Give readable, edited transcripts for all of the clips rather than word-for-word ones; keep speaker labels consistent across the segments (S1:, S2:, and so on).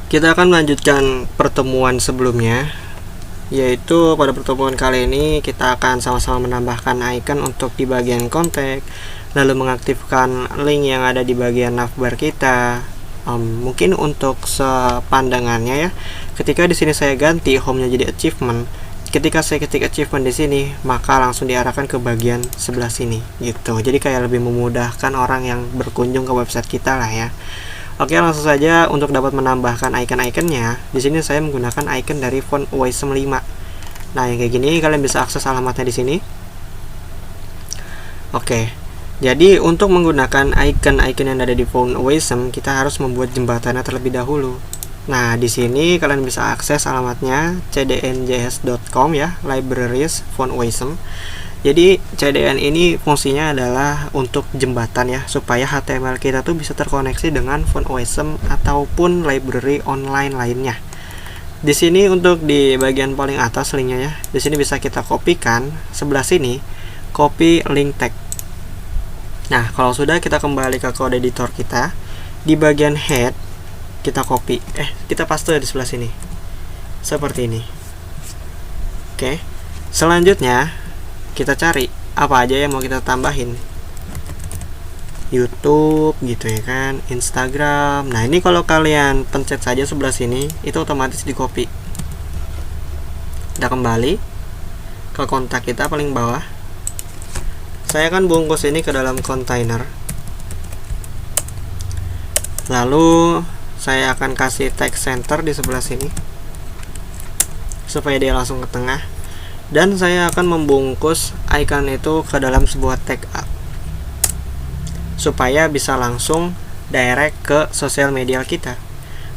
S1: Kita akan melanjutkan pertemuan sebelumnya, yaitu pada pertemuan kali ini kita akan sama-sama menambahkan icon untuk di bagian kontak, lalu mengaktifkan link yang ada di bagian navbar kita. Mungkin untuk sepandangannya ya, ketika di sini saya ganti home-nya jadi achievement, ketika saya ketik achievement di sini, maka langsung diarahkan ke bagian sebelah sini gitu. Jadi kayak lebih memudahkan orang yang berkunjung ke website kita lah ya. Oke, langsung saja untuk dapat menambahkan icon-iconnya. Di sini saya menggunakan icon dari font OISM 5. Nah, yang kayak gini kalian bisa akses alamatnya di sini. Oke. Jadi untuk menggunakan icon-icon yang ada di font OISM, kita harus membuat jembatannya terlebih dahulu. Nah, di sini kalian bisa akses alamatnya cdnjs.com ya, libraries font OISM. Jadi CDN ini fungsinya adalah untuk jembatan ya, supaya HTML kita tuh bisa terkoneksi dengan font OISM ataupun library online lainnya. Di sini untuk di bagian paling atas linknya ya, di sini bisa kita kopikan, sebelah sini copy link tag. Nah, kalau sudah kita kembali ke code editor kita, di bagian head kita copy, kita paste di sebelah sini, seperti ini. Oke, selanjutnya kita cari apa aja yang mau kita tambahin, YouTube gitu ya kan, Instagram. Nah, ini kalau kalian pencet saja sebelah sini, itu otomatis di copy. Kita kembali ke kontak kita paling bawah. Saya akan bungkus ini ke dalam kontainer, lalu saya akan kasih tag center di sebelah sini supaya dia langsung ke tengah. Dan saya akan membungkus icon itu ke dalam sebuah tag supaya bisa langsung direct ke sosial media kita.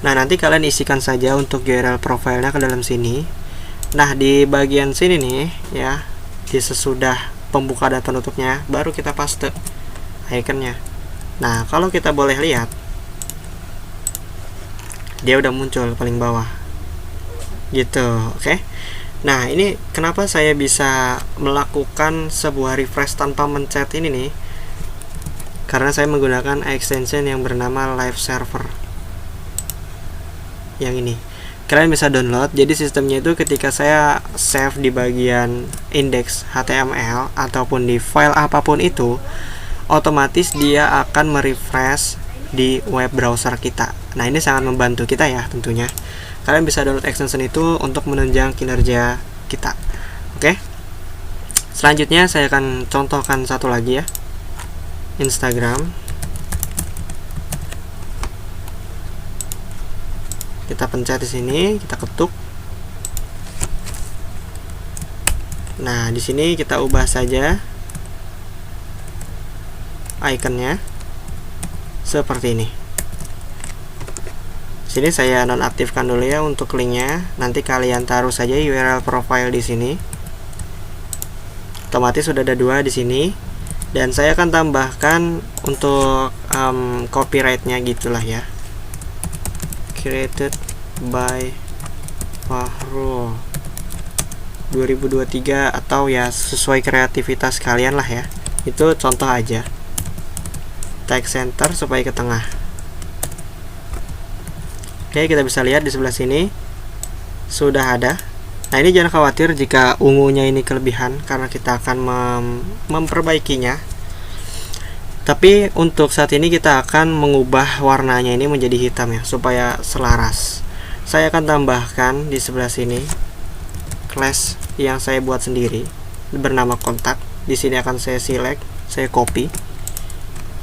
S1: Nah, nanti kalian isikan saja untuk URL profilnya ke dalam sini. Nah, di bagian sini nih ya, di sesudah pembuka dan penutupnya, baru kita paste iconnya. Nah, kalau kita boleh lihat, dia udah muncul paling bawah gitu. Oke. Nah, ini kenapa saya bisa melakukan sebuah refresh tanpa mencet ini nih, karena saya menggunakan extension yang bernama Live Server. Yang ini kalian bisa download. Jadi sistemnya itu ketika saya save di bagian index HTML ataupun di file apapun itu, otomatis dia akan merefresh di web browser kita. Nah, ini sangat membantu kita ya tentunya. Kalian bisa download extension itu untuk menunjang kinerja kita. Oke. Selanjutnya saya akan contohkan satu lagi ya. Instagram. Kita pencet di sini, kita ketuk. Nah, di sini kita ubah saja ikonnya seperti ini. Sini saya nonaktifkan dulu ya untuk linknya. Nanti kalian taruh saja URL profile di sini. Otomatis sudah ada 2 di sini. Dan saya akan tambahkan untuk copyrightnya gitulah ya. Created by Fahrul 2023 atau ya sesuai kreativitas kalian lah ya. Itu contoh aja. Tag center supaya ke tengah. Oke, kita bisa lihat di sebelah sini sudah ada. Nah, ini jangan khawatir jika ungunya ini kelebihan, karena kita akan memperbaikinya. Tapi untuk saat ini kita akan mengubah warnanya ini menjadi hitam ya, supaya selaras. Saya akan tambahkan di sebelah sini class yang saya buat sendiri bernama kontak. Di sini akan saya select, saya copy.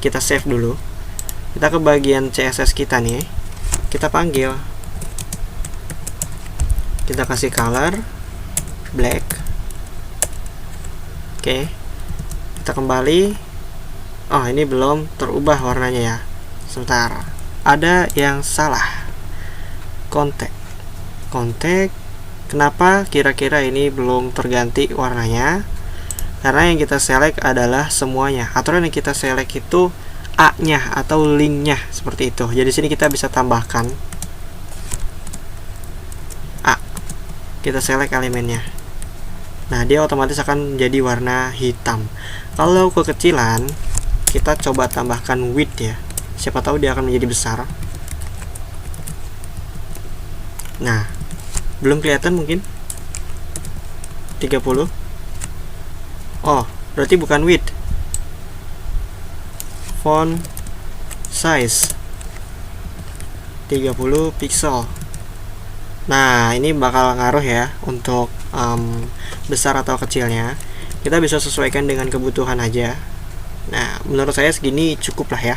S1: Kita save dulu. Kita ke bagian CSS kita nih. Kita panggil, kita kasih color black. Oke, kita kembali. Oh, ini belum terubah warnanya ya. Sebentar, ada yang salah. Kontak. Kenapa kira-kira ini belum terganti warnanya? Karena yang kita select adalah semuanya. Aturan yang kita select itu A-nya atau linknya seperti itu. Jadi sini kita bisa tambahkan A. Kita select elemennya. Nah, dia otomatis akan jadi warna hitam. Kalau kekecilan, kita coba tambahkan width ya. Siapa tahu dia akan menjadi besar. Nah, belum kelihatan mungkin 30. Oh, berarti bukan width. Font size 30 pixel. Nah, ini bakal ngaruh ya untuk besar atau kecilnya. Kita bisa sesuaikan dengan kebutuhan aja. Nah, menurut saya segini cukup lah ya.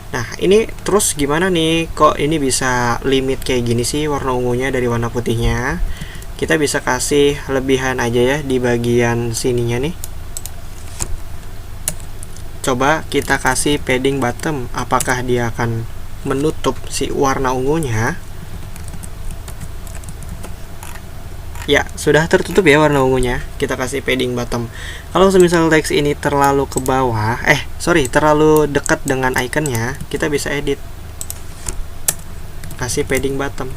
S1: Nah, ini terus gimana nih? Kok ini bisa limit kayak gini sih warna ungunya dari warna putihnya? Kita bisa kasih lebihan aja ya di bagian sininya nih. Coba kita kasih padding bottom. Apakah dia akan menutup si warna ungunya? Ya, sudah tertutup ya warna ungunya. Kita kasih padding bottom. Kalau semisal teks ini terlalu ke bawah, terlalu dekat dengan ikonnya, kita bisa edit. Kasih padding bottom.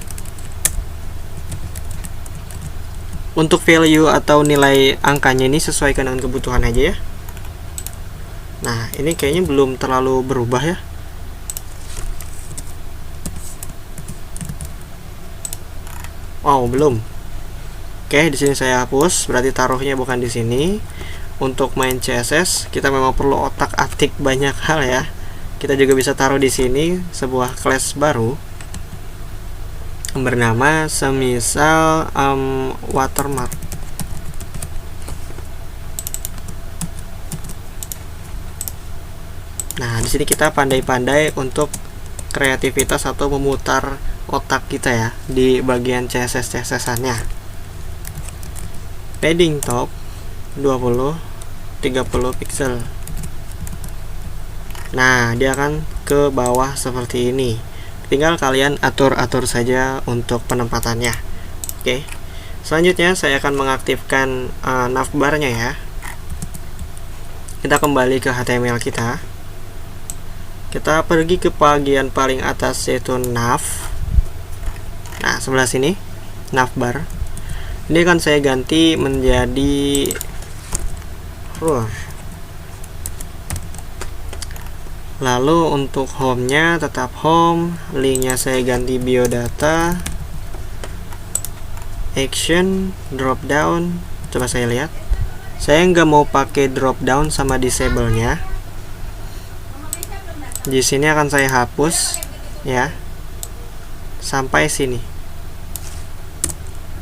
S1: Untuk value atau nilai angkanya ini sesuaikan dengan kebutuhan aja ya. Nah, ini kayaknya belum terlalu berubah ya. Wow, belum. Oke, di sini saya hapus, berarti taruhnya bukan di sini. Untuk main CSS, kita memang perlu otak-atik banyak hal ya. Kita juga bisa taruh di sini sebuah class baru bernama semisal watermark. Nah, di sini kita pandai-pandai untuk kreativitas atau memutar otak kita ya di bagian CSS-CSS-annya. Padding top 20 30 pixel. Nah, dia akan ke bawah seperti ini. Tinggal kalian atur-atur saja untuk penempatannya. Oke. Selanjutnya saya akan mengaktifkan navbarnya ya. Kita kembali ke HTML kita. Kita pergi ke bagian paling atas yaitu nav. Nah, sebelah sini navbar. Ini kan saya ganti menjadi lalu untuk home-nya tetap home, linknya saya ganti biodata, action, drop down. Coba saya lihat, saya nggak mau pakai drop down sama disable-nya. Di sini akan saya hapus ya sampai sini.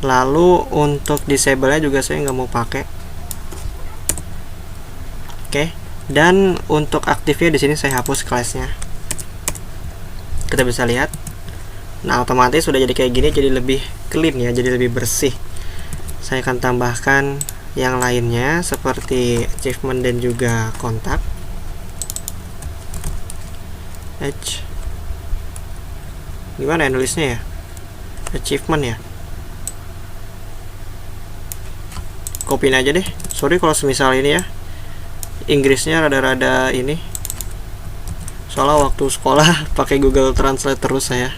S1: Lalu untuk disable-nya juga saya nggak mau pakai. Oke, dan untuk aktifnya di sini saya hapus class-nya. Kita bisa lihat. Nah, otomatis sudah jadi kayak gini, jadi lebih clean ya, jadi lebih bersih. Saya akan tambahkan yang lainnya seperti achievement dan juga kontak. Gimana ya nulisnya ya? Achievement ya. Kopiin aja deh. Sorry kalau semisal ini ya Inggrisnya rada-rada ini. Soalnya waktu sekolah pakai Google Translate terus saya.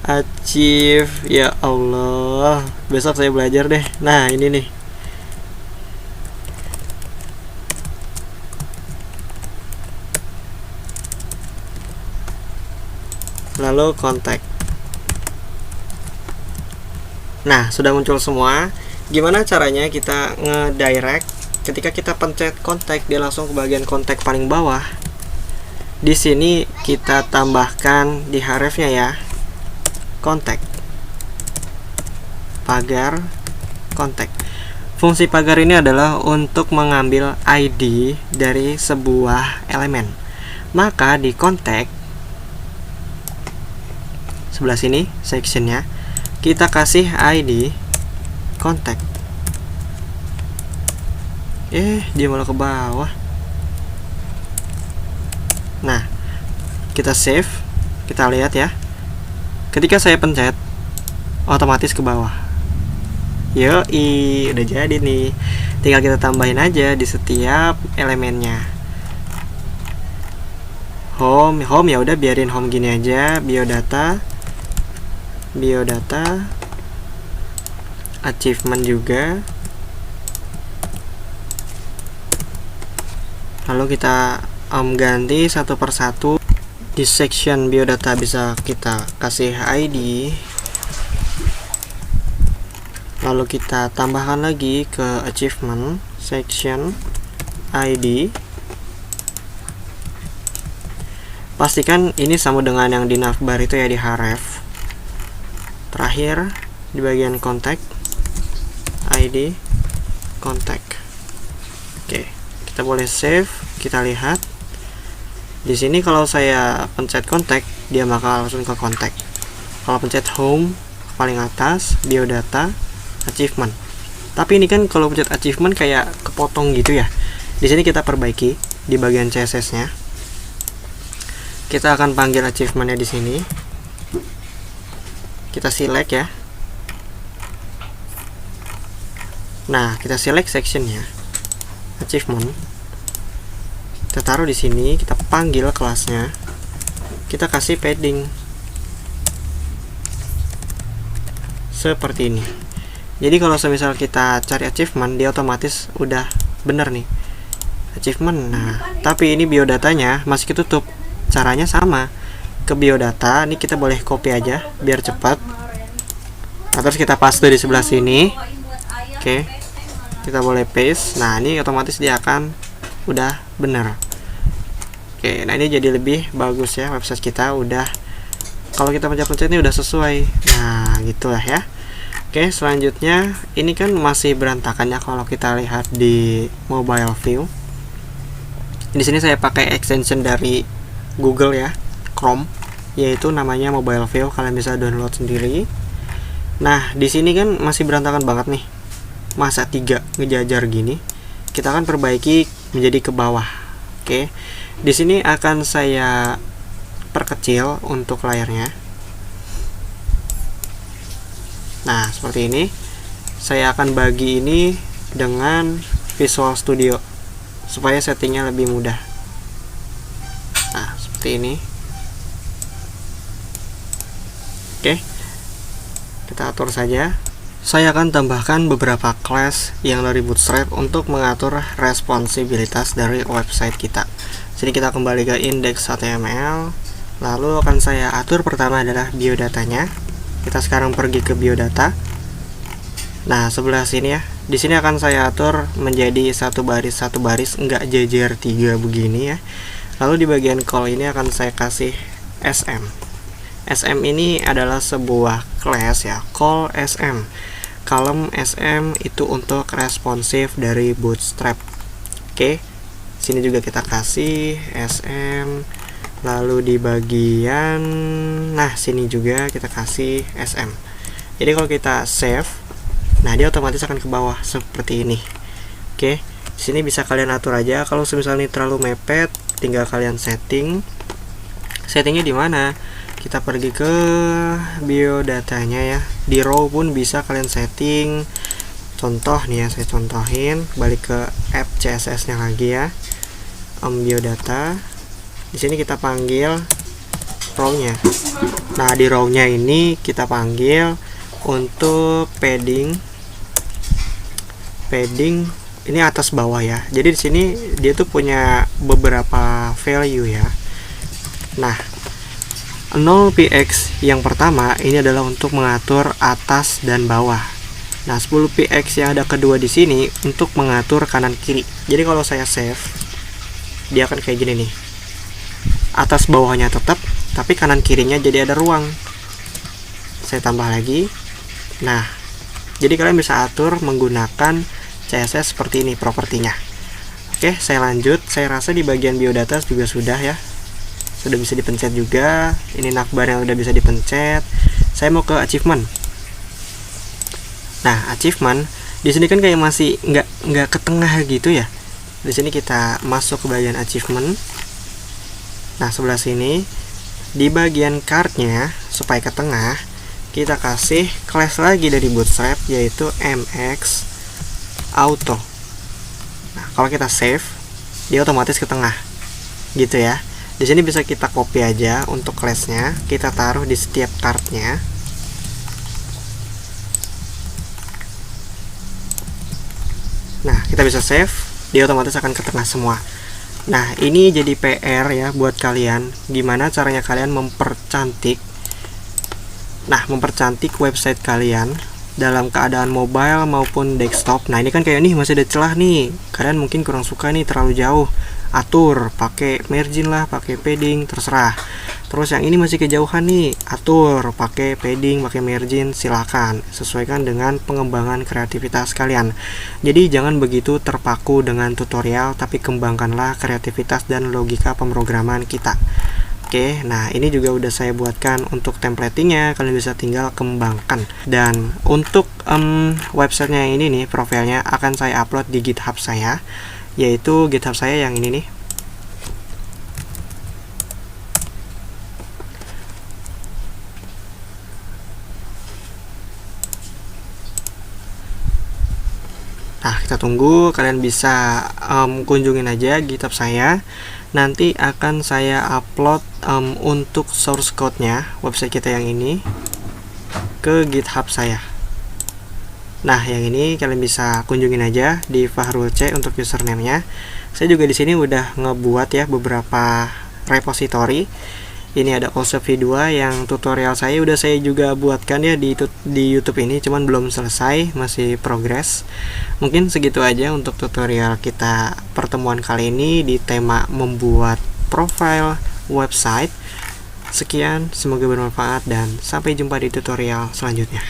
S1: Achieve, ya Allah. Besok saya belajar deh. Nah, ini nih. Lalu kontak. Nah, sudah muncul semua. Gimana caranya kita ngedirect? Ketika kita pencet kontak, dia langsung ke bagian kontak paling bawah. Di sini kita tambahkan di href-nya ya, kontak, pagar, kontak. Fungsi pagar ini adalah untuk mengambil ID dari sebuah elemen. Maka di kontak sebelah sini sectionnya kita kasih ID kontak. Dia malah ke bawah. Nah, kita save, kita lihat ya. Ketika saya pencet, otomatis ke bawah. Yoi, udah jadi nih. Tinggal kita tambahin aja di setiap elemennya. Home ya udah biarin home gini aja. Biodata, achievement juga. Lalu kita ganti satu persatu. Di section biodata bisa kita kasih ID Lalu kita tambahkan lagi ke achievement section ID. Pastikan ini sama dengan yang di navbar itu ya, di href. Terakhir di bagian contact ID contact. Oke, kita boleh save. Kita lihat di sini kalau saya pencet contact, dia bakal langsung ke contact. Kalau pencet home paling atas, biodata, achievement. Tapi ini kan kalau pencet achievement kayak kepotong gitu ya. Di sini kita perbaiki di bagian CSS-nya. Kita akan panggil achievement-nya di sini. Kita select ya. Nah, kita select section-nya. Achievement. Kita taruh di sini, kita panggil kelasnya. Kita kasih padding. Seperti ini. Jadi kalau semisal kita cari achievement, dia otomatis udah bener nih achievement. Nah, tapi ini biodatanya masih ketutup. Caranya sama. Ke biodata, ini kita boleh copy aja biar cepat. Nah, terus kita paste di sebelah sini. Oke. Kita boleh paste. Nah, ini otomatis dia akan udah bener. Oke, nah ini jadi lebih bagus ya, website kita udah, kalau kita pencet-pencet ini udah sesuai. Nah, gitulah ya. Oke, selanjutnya ini kan masih berantakan ya kalau kita lihat di mobile view. Di sini saya pakai extension dari Google ya, Chrome, yaitu namanya mobile view. Kalian bisa download sendiri. Nah, di sini kan masih berantakan banget nih. Masa 3 ngejajar gini? Kita akan perbaiki menjadi ke bawah. Oke. Di sini akan saya perkecil untuk layarnya. Nah, seperti ini. Saya akan bagi ini dengan Visual Studio supaya settingnya lebih mudah. Nah, seperti ini. Oke. Kita atur saja. Saya akan tambahkan beberapa class yang dari Bootstrap untuk mengatur responsibilitas dari website kita. Sini kita kembali ke index.html. Lalu akan saya atur pertama adalah biodatanya. Kita sekarang pergi ke biodata. Nah, sebelah sini ya. Di sini akan saya atur menjadi satu baris, enggak jajar 3 begini ya. Lalu di bagian call ini akan saya kasih SM. SM ini adalah sebuah class ya, call SM. Column SM itu untuk responsif dari Bootstrap. Oke. Sini juga kita kasih SM. Lalu di bagian, nah sini juga kita kasih SM. Jadi kalau kita save, nah dia otomatis akan ke bawah seperti ini. Oke, di sini bisa kalian atur aja. Kalau misalnya ini terlalu mepet, tinggal kalian setting. Settingnya di mana? Kita pergi ke biodatanya ya. Di row pun bisa kalian setting. Contoh nih ya, saya contohin. Balik ke app CSS-nya lagi ya. Biodata. Di sini kita panggil row-nya. Nah, di row-nya ini kita panggil untuk padding. Padding ini atas bawah ya. Jadi di sini dia tuh punya beberapa value ya. Nah, 0px yang pertama ini adalah untuk mengatur atas dan bawah. Nah, 10px yang ada kedua di sini untuk mengatur kanan kiri. Jadi kalau saya save, dia akan kayak gini nih. Atas bawahnya tetap, tapi kanan kirinya jadi ada ruang. Saya tambah lagi. Nah, jadi kalian bisa atur menggunakan CSS seperti ini propertinya. Oke, saya lanjut. Saya rasa di bagian biodata juga sudah ya. Sudah bisa dipencet juga. Ini navbar yang udah bisa dipencet. Saya mau ke achievement. Nah, achievement di sini kan kayak masih nggak ke tengah gitu ya. Di sini kita masuk ke bagian achievement. Nah, sebelah sini di bagian card-nya supaya ke tengah, kita kasih class lagi dari Bootstrap yaitu mx auto. Nah, kalau kita save, dia otomatis ke tengah. Gitu ya. Di sini bisa kita copy aja untuk class-nya, kita taruh di setiap card-nya. Nah, kita bisa save, dia otomatis akan ke tengah semua. Nah, ini jadi PR ya buat kalian. Gimana caranya kalian mempercantik. Nah, mempercantik website kalian dalam keadaan mobile maupun desktop. Nah, ini kan kayak nih masih ada celah nih. Kalian mungkin kurang suka nih terlalu jauh. Atur, pakai margin lah, pakai padding, terserah. Terus yang ini masih kejauhan nih, atur, pakai padding, pakai margin, silakan. Sesuaikan dengan pengembangan kreativitas kalian. Jadi jangan begitu terpaku dengan tutorial, tapi kembangkanlah kreativitas dan logika pemrograman kita. Oke, nah ini juga udah saya buatkan untuk templatingnya, kalian bisa tinggal kembangkan. Dan untuk websitenya yang ini nih, profilnya akan saya upload di GitHub saya, yaitu GitHub saya yang ini nih. Nah, kita tunggu, kalian bisa kunjungin aja GitHub saya. Nanti akan saya upload untuk source code-nya website kita yang ini ke GitHub saya. Nah, yang ini kalian bisa kunjungin aja di Fahrul C untuk username-nya. Saya juga di sini udah ngebuat ya beberapa repository. Ini ada OSF V2 yang tutorial saya udah saya juga buatkan ya di YouTube ini, cuman belum selesai, masih progress. Mungkin segitu aja untuk tutorial kita pertemuan kali ini di tema membuat profile website. Sekian, semoga bermanfaat dan sampai jumpa di tutorial selanjutnya.